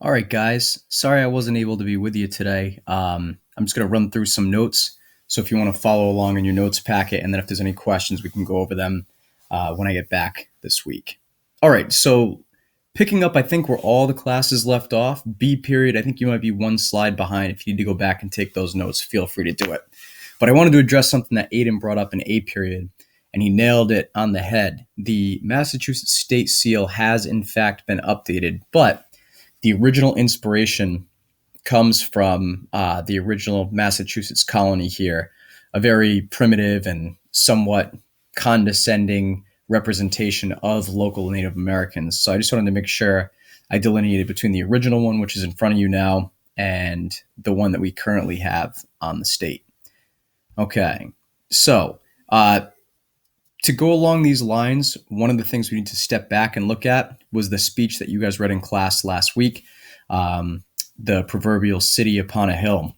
All right, guys. Sorry I wasn't able to be with you today. I'm just going to run through some notes. So if you want to follow along in your notes packet, and then if there's any questions, we can go over them when I get back this week. All right. So picking up, I think, where all the classes left off, B period, I think you might be one slide behind. If you need to go back and take those notes, feel free to do it. But I wanted to address something that Aiden brought up in A period, and he nailed it on the head. The Massachusetts state seal has, in fact, been updated, but the original inspiration comes from the original Massachusetts colony here, a very primitive and somewhat condescending representation of local Native Americans. So I just wanted to make sure I delineated between the original one, which is in front of you now, and the one that we currently have on the state. Okay, so to go along these lines, one of the things we need to step back and look at was the speech that you guys read in class last week, the proverbial city upon a hill.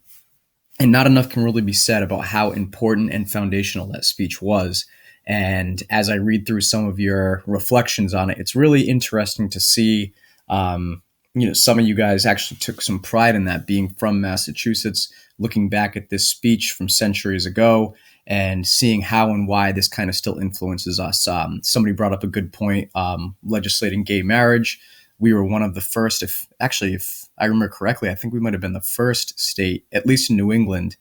And not enough can really be said about how important and foundational that speech was. And as I read through some of your reflections on it, it's really interesting to see, some of you guys actually took some pride in that, being from Massachusetts, looking back at this speech from centuries ago and seeing how and why this kind of still influences us. Somebody brought up a good point, legislating gay marriage. We were one of the first, if I remember correctly, I think we might have been the first state, at least in New England,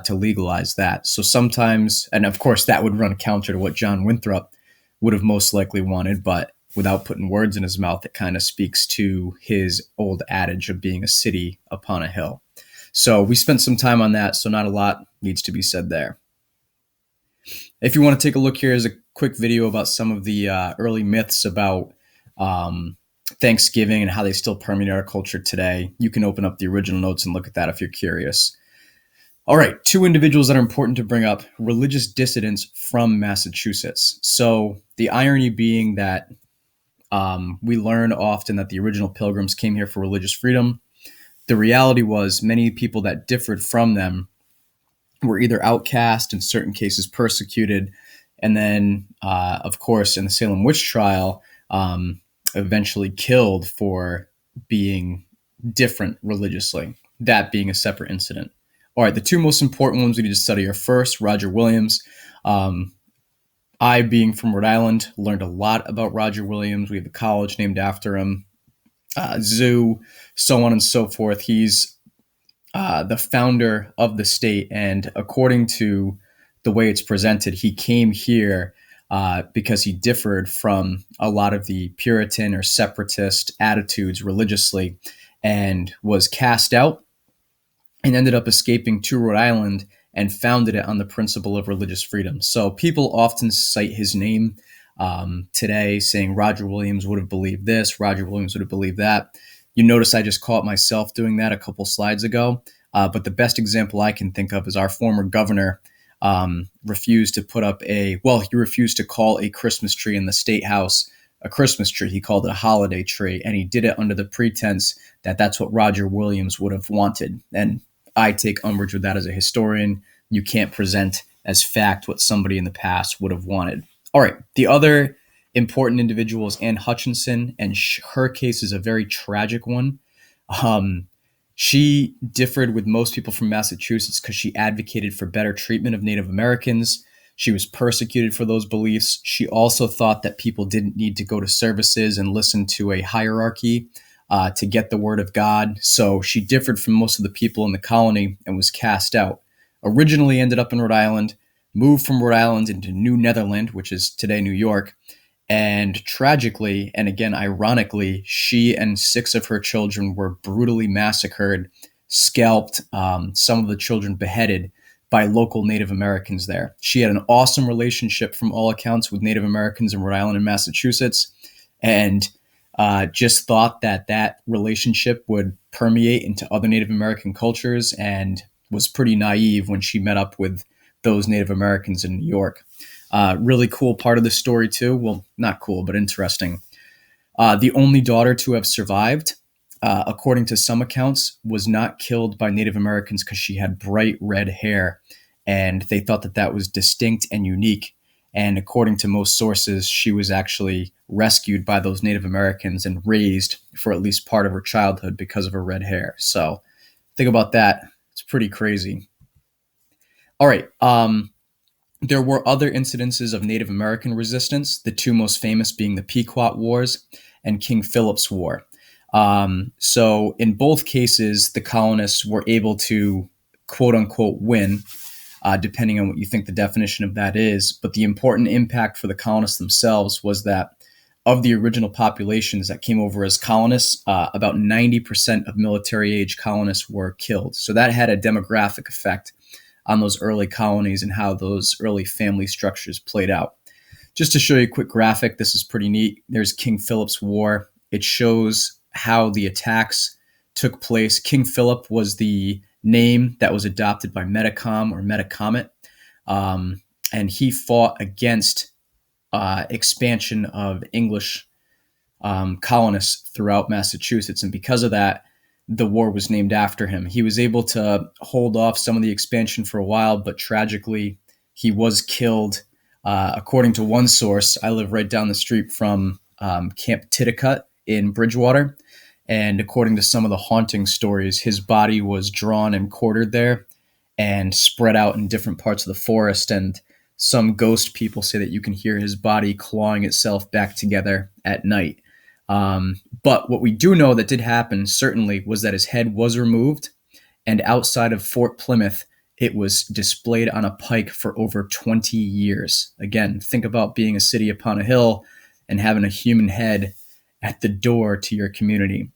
to legalize that. So sometimes, and of course that would run counter to what John Winthrop would have most likely wanted, but without putting words in his mouth, it kind of speaks to his old adage of being a city upon a hill. So we spent some time on that, so not a lot needs to be said there. If you want to take a look, here is a quick video about some of the early myths about Thanksgiving and how they still permeate our culture today. You can open up the original notes and look at that if you're curious. All right, two individuals that are important to bring up: religious dissidents from Massachusetts. So the irony being that we learn often that the original Pilgrims came here for religious freedom. The reality was many people that differed from them were either outcast, in certain cases persecuted, and then, of course, in the Salem witch trial, eventually killed for being different religiously, that being a separate incident. All right, the two most important ones we need to study are, first, Roger Williams. I, being from Rhode Island, learned a lot about Roger Williams. We have a college named after him, zoo, so on and so forth. He's the founder of the state, and according to the way it's presented, he came here because he differed from a lot of the Puritan or separatist attitudes religiously, and was cast out and ended up escaping to Rhode Island and founded it on the principle of religious freedom. So people often cite his name today, saying Roger Williams would have believed this, Roger Williams would have believed that. You notice I just caught myself doing that a couple slides ago. But the best example I can think of is our former governor refused to put up he refused to call a Christmas tree in the State House a Christmas tree. He called it a holiday tree, and he did it under the pretense that that's what Roger Williams would have wanted. And I take umbrage with that as a historian. You can't present as fact what somebody in the past would have wanted. All right, the other important individual is Anne Hutchinson, and her case is a very tragic one. She differed with most people from Massachusetts because she advocated for better treatment of Native Americans. She was persecuted for those beliefs. She also thought that people didn't need to go to services and listen to a hierarchy to get the word of God. So she differed from most of the people in the colony and was cast out. Originally ended up in Rhode Island, moved from Rhode Island into New Netherland, which is today New York. And tragically, and again, ironically, she and 6 of her children were brutally massacred, scalped, some of the children beheaded by local Native Americans there. She had an awesome relationship from all accounts with Native Americans in Rhode Island and Massachusetts, and just thought that that relationship would permeate into other Native American cultures, and was pretty naive when she met up with those Native Americans in New York. Really cool part of the story too. Well, not cool, but interesting. The only daughter to have survived, according to some accounts, was not killed by Native Americans because she had bright red hair, and they thought that that was distinct and unique. And according to most sources, she was actually rescued by those Native Americans and raised for at least part of her childhood because of her red hair. So think about that. It's pretty crazy. All right. There were other incidences of Native American resistance, the two most famous being the Pequot Wars and King Philip's War. So in both cases, the colonists were able to quote unquote win, depending on what you think the definition of that is. But the important impact for the colonists themselves was that of the original populations that came over as colonists, about 90% of military age colonists were killed. So that had a demographic effect on those early colonies and how those early family structures played out. Just to show you a quick graphic, this is pretty neat. There's King Philip's War. It shows how the attacks took place. King Philip was the name that was adopted by Metacom or Metacomet, and he fought against expansion of English colonists throughout Massachusetts. And because of that, the war was named after him. He was able to hold off some of the expansion for a while, but tragically, he was killed. According to one source, I live right down the street from Camp Titicut in Bridgewater. And according to some of the haunting stories, his body was drawn and quartered there and spread out in different parts of the forest. And some ghost people say that you can hear his body clawing itself back together at night. But what we do know that did happen, certainly, was that his head was removed, and outside of Fort Plymouth, it was displayed on a pike for over 20 years. Again, think about being a city upon a hill and having a human head at the door to your community.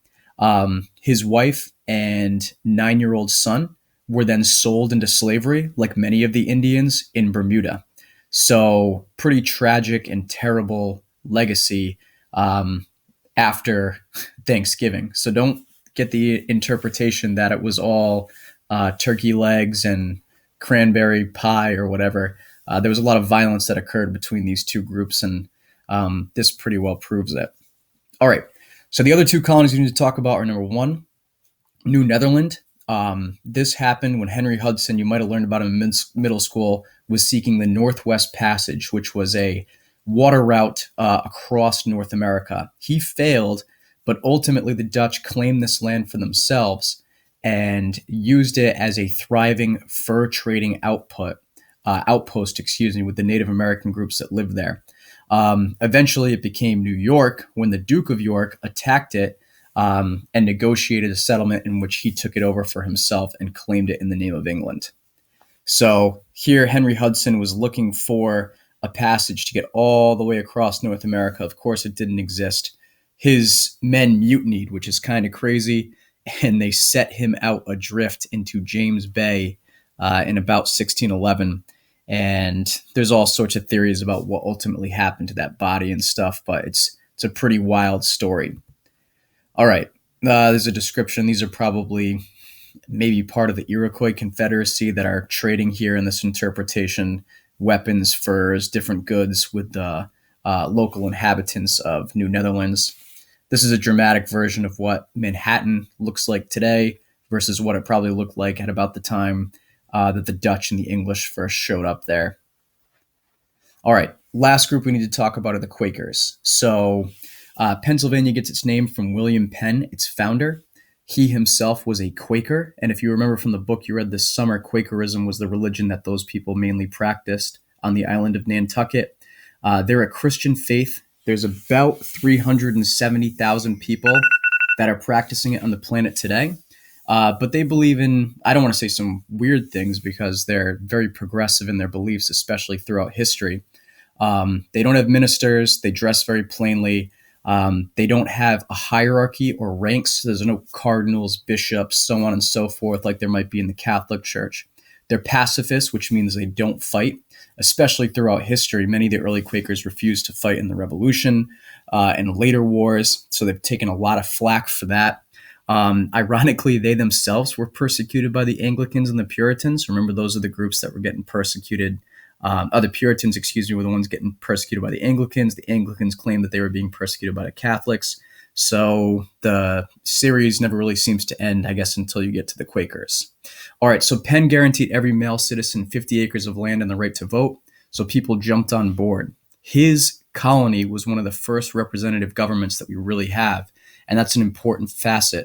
His wife and 9-year-old son were then sold into slavery, like many of the Indians in Bermuda. So pretty tragic and terrible legacy after Thanksgiving. So don't get the interpretation that it was all turkey legs and cranberry pie or whatever. There was a lot of violence that occurred between these two groups, and this pretty well proves it. All right. So the other two colonies we need to talk about are number one, New Netherland. This happened when Henry Hudson, you might have learned about him in middle school, was seeking the Northwest Passage, which was a water route across North America. He failed, but ultimately the Dutch claimed this land for themselves and used it as a thriving fur trading outpost, with the Native American groups that lived there. Eventually, it became New York when the Duke of York attacked it and negotiated a settlement in which he took it over for himself and claimed it in the name of England. So here, Henry Hudson was looking for a passage to get all the way across North America. Of course, it didn't exist. His men mutinied, which is kind of crazy, and they set him out adrift into James Bay in about 1611. And there's all sorts of theories about what ultimately happened to that body and stuff, but it's a pretty wild story. All right, there's a description. These are probably maybe part of the Iroquois Confederacy that are trading here in this interpretation, weapons, furs, different goods with the local inhabitants of New Netherlands. This is a dramatic version of what Manhattan looks like today versus what it probably looked like at about the time that the Dutch and the English first showed up there. All right, last group we need to talk about are the Quakers. So Pennsylvania gets its name from William Penn, its founder. He himself was a Quaker, and if you remember from the book you read this summer, Quakerism was the religion that those people mainly practiced on the island of Nantucket. They're a Christian faith. There's about 370,000 people that are practicing it on the planet today. But they believe in, I don't want to say some weird things because they're very progressive in their beliefs, especially throughout history. They don't have ministers. They dress very plainly. They don't have a hierarchy or ranks. There's no cardinals, bishops, so on and so forth, like there might be in the Catholic Church. They're pacifists, which means they don't fight, especially throughout history. Many of the early Quakers refused to fight in the Revolution and later wars, so they've taken a lot of flack for that. Ironically, they themselves were persecuted by the Anglicans and the Puritans. Remember, those are the groups that were getting persecuted. The Puritans, were the ones getting persecuted by the Anglicans. The Anglicans claimed that they were being persecuted by the Catholics. So the series never really seems to end, I guess, until you get to the Quakers. All right, so Penn guaranteed every male citizen 50 acres of land and the right to vote. So people jumped on board. His colony was one of the first representative governments that we really have. And that's an important facet